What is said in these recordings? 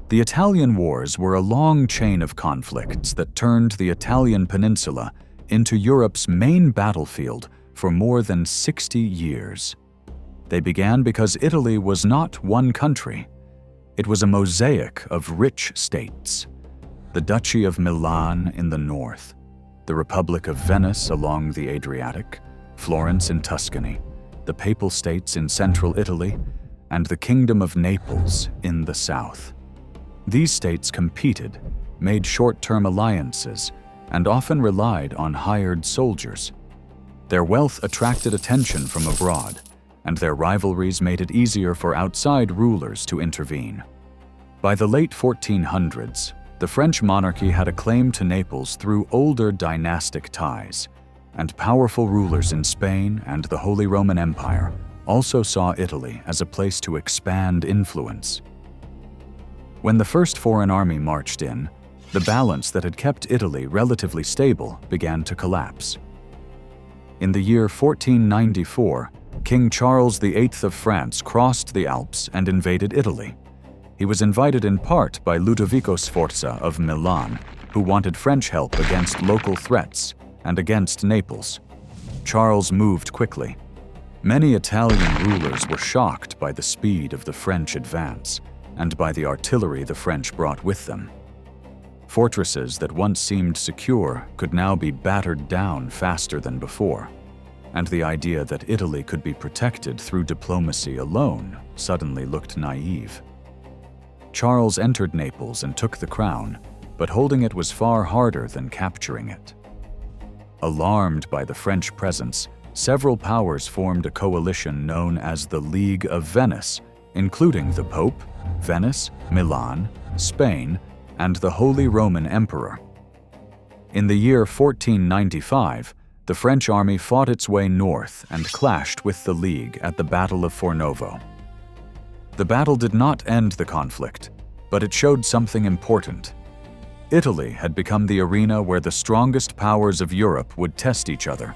The Italian Wars were a long chain of conflicts that turned the Italian peninsula into Europe's main battlefield for more than 60 years. They began because Italy was not one country. It was a mosaic of rich states. The Duchy of Milan in the north, the Republic of Venice along the Adriatic, Florence in Tuscany, the Papal States in central Italy, and the Kingdom of Naples in the south. These states competed, made short-term alliances, and often relied on hired soldiers. Their wealth attracted attention from abroad, and their rivalries made it easier for outside rulers to intervene. By the late 1400s, the French monarchy had a claim to Naples through older dynastic ties, and powerful rulers in Spain and the Holy Roman Empire also saw Italy as a place to expand influence. When the first foreign army marched in, the balance that had kept Italy relatively stable began to collapse. In the year 1494, King Charles VIII of France crossed the Alps and invaded Italy. He was invited in part by Ludovico Sforza of Milan, who wanted French help against local threats and against Naples. Charles moved quickly. Many Italian rulers were shocked by the speed of the French advance and by the artillery the French brought with them. Fortresses that once seemed secure could now be battered down faster than before, and the idea that Italy could be protected through diplomacy alone suddenly looked naive. Charles entered Naples and took the crown, but holding it was far harder than capturing it. Alarmed by the French presence, several powers formed a coalition known as the League of Venice, including the Pope, Venice, Milan, Spain, and the Holy Roman Emperor. In the year 1495, the French army fought its way north and clashed with the League at the Battle of Fornovo. The battle did not end the conflict, but it showed something important. Italy had become the arena where the strongest powers of Europe would test each other,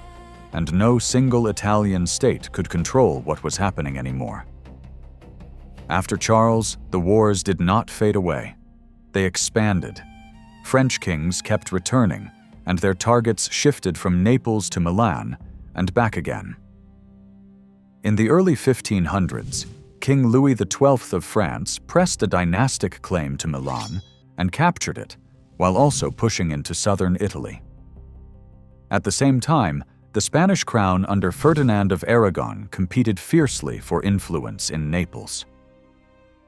and no single Italian state could control what was happening anymore. After Charles, the wars did not fade away. They expanded. French kings kept returning, and their targets shifted from Naples to Milan and back again. In the early 1500s, King Louis XII of France pressed a dynastic claim to Milan and captured it, while also pushing into southern Italy. At the same time, the Spanish crown under Ferdinand of Aragon competed fiercely for influence in Naples.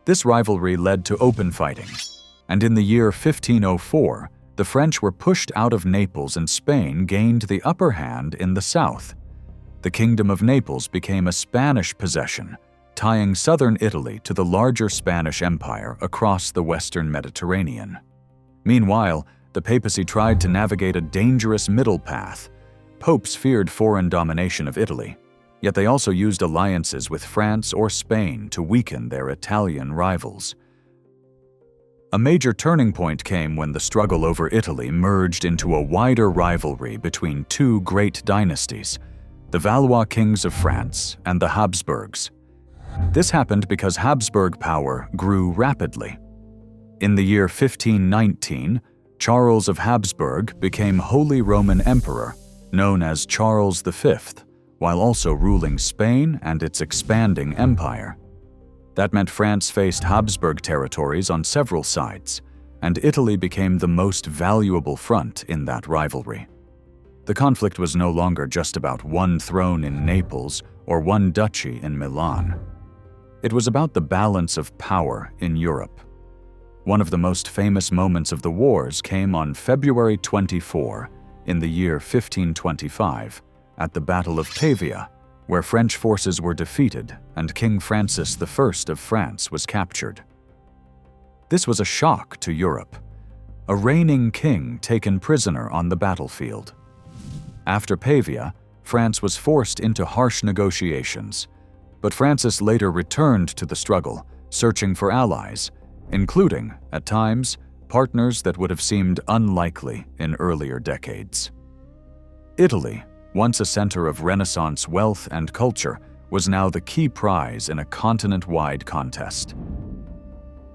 This rivalry led to open fighting, and in the year 1504, the French were pushed out of Naples and Spain gained the upper hand in the south. The Kingdom of Naples became a Spanish possession, tying southern Italy to the larger Spanish Empire across the western Mediterranean. Meanwhile, the papacy tried to navigate a dangerous middle path. Popes feared foreign domination of Italy, yet they also used alliances with France or Spain to weaken their Italian rivals. A major turning point came when the struggle over Italy merged into a wider rivalry between two great dynasties, the Valois kings of France and the Habsburgs. This happened because Habsburg power grew rapidly. In the year 1519, Charles of Habsburg became Holy Roman Emperor, known as Charles V, while also ruling Spain and its expanding empire. That meant France faced Habsburg territories on several sides, and Italy became the most valuable front in that rivalry. The conflict was no longer just about one throne in Naples or one duchy in Milan. It was about the balance of power in Europe. One of the most famous moments of the wars came on February 24, in the year 1525, at the Battle of Pavia, where French forces were defeated and King Francis I of France was captured. This was a shock to Europe. A reigning king taken prisoner on the battlefield. After Pavia, France was forced into harsh negotiations, but Francis later returned to the struggle, searching for allies, including, at times, partners that would have seemed unlikely in earlier decades. Italy, once a center of Renaissance wealth and culture, was now the key prize in a continent-wide contest.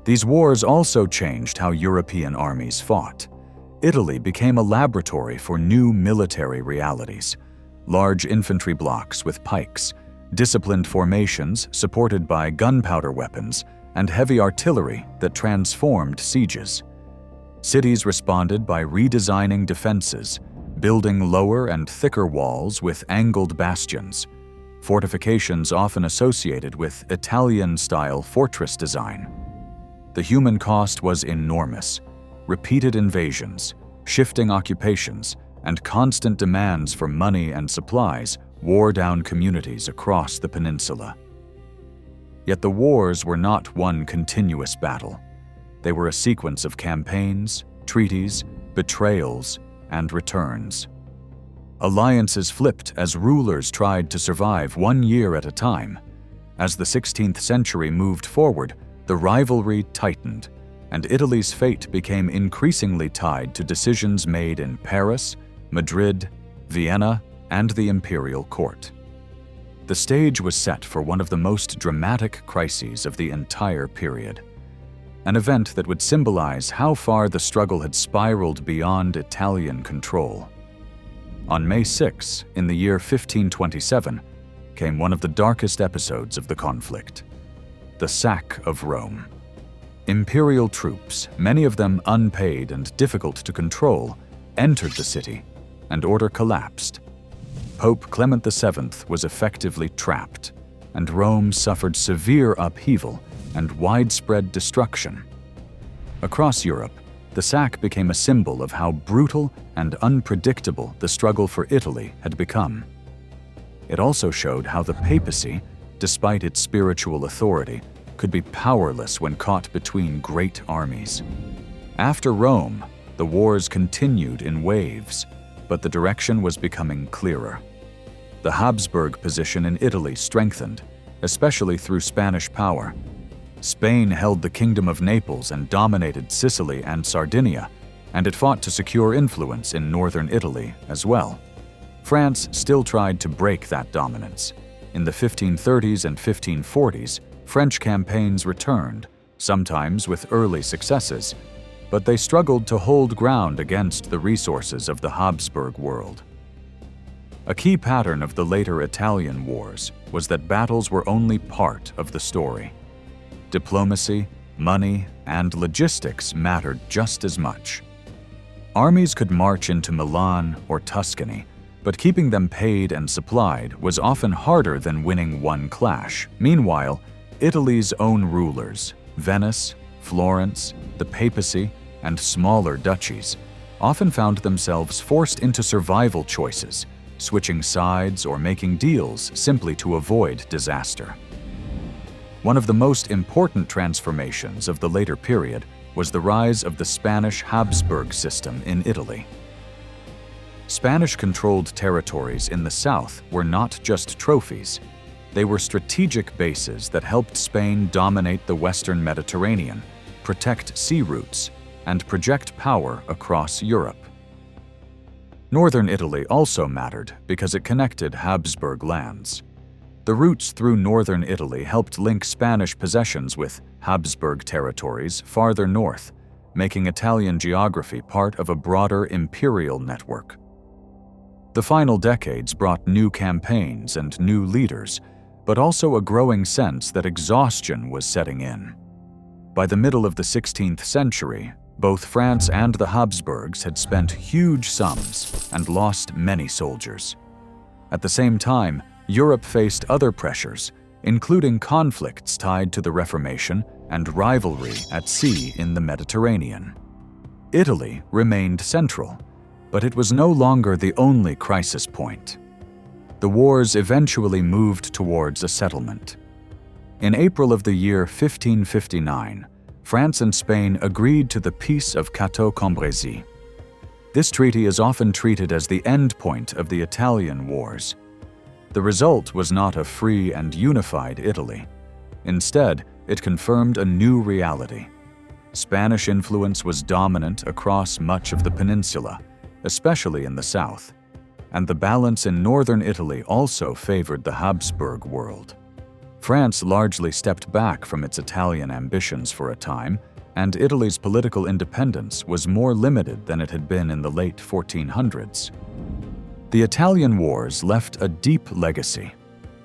These wars also changed how European armies fought. Italy became a laboratory for new military realities: large infantry blocks with pikes, disciplined formations supported by gunpowder weapons, and heavy artillery that transformed sieges. Cities responded by redesigning defenses, building lower and thicker walls with angled bastions, fortifications often associated with Italian-style fortress design. The human cost was enormous: repeated invasions, shifting occupations, and constant demands for money and supplies wore down communities across the peninsula. Yet the wars were not one continuous battle. They were a sequence of campaigns, treaties, betrayals, and returns. Alliances flipped as rulers tried to survive 1 year at a time. As the 16th century moved forward, the rivalry tightened, and Italy's fate became increasingly tied to decisions made in Paris, Madrid, Vienna, and the imperial court. The stage was set for one of the most dramatic crises of the entire period, an event that would symbolize how far the struggle had spiraled beyond Italian control. On May 6, in the year 1527, came one of the darkest episodes of the conflict: the sack of Rome. Imperial troops, many of them unpaid and difficult to control, entered the city, and order collapsed. Pope Clement VII was effectively trapped, and Rome suffered severe upheaval and widespread destruction. Across Europe, the sack became a symbol of how brutal and unpredictable the struggle for Italy had become. It also showed how the papacy, despite its spiritual authority, could be powerless when caught between great armies. After Rome, the wars continued in waves, but the direction was becoming clearer. The Habsburg position in Italy strengthened, especially through Spanish power. Spain held the Kingdom of Naples and dominated Sicily and Sardinia, and it fought to secure influence in northern Italy as well. France still tried to break that dominance. In the 1530s and 1540s, French campaigns returned, sometimes with early successes, but they struggled to hold ground against the resources of the Habsburg world. A key pattern of the later Italian wars was that battles were only part of the story. Diplomacy, money, and logistics mattered just as much. Armies could march into Milan or Tuscany, but keeping them paid and supplied was often harder than winning one clash. Meanwhile, Italy's own rulers, Venice, Florence, the papacy, and smaller duchies, often found themselves forced into survival choices, switching sides or making deals simply to avoid disaster. One of the most important transformations of the later period was the rise of the Spanish Habsburg system in Italy. Spanish-controlled territories in the south were not just trophies. They were strategic bases that helped Spain dominate the western Mediterranean, protect sea routes, and project power across Europe. Northern Italy also mattered because it connected Habsburg lands. The routes through northern Italy helped link Spanish possessions with Habsburg territories farther north, making Italian geography part of a broader imperial network. The final decades brought new campaigns and new leaders, but also a growing sense that exhaustion was setting in. By the middle of the 16th century, both France and the Habsburgs had spent huge sums and lost many soldiers. At the same time, Europe faced other pressures, including conflicts tied to the Reformation and rivalry at sea in the Mediterranean. Italy remained central, but it was no longer the only crisis point. The wars eventually moved towards a settlement. In April of the year 1559, France and Spain agreed to the Peace of Cateau-Cambrésis. This treaty is often treated as the end point of the Italian wars. The result was not a free and unified Italy. Instead, it confirmed a new reality. Spanish influence was dominant across much of the peninsula, especially in the south, and the balance in northern Italy also favored the Habsburg world. France largely stepped back from its Italian ambitions for a time, and Italy's political independence was more limited than it had been in the late 1400s. The Italian wars left a deep legacy.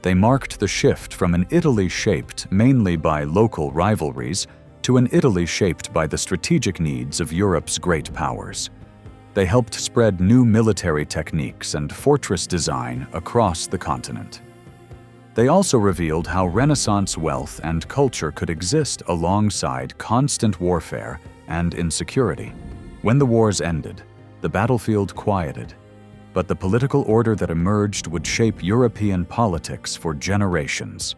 They marked the shift from an Italy shaped mainly by local rivalries to an Italy shaped by the strategic needs of Europe's great powers. They helped spread new military techniques and fortress design across the continent. They also revealed how Renaissance wealth and culture could exist alongside constant warfare and insecurity. When the wars ended, the battlefield quieted, but the political order that emerged would shape European politics for generations.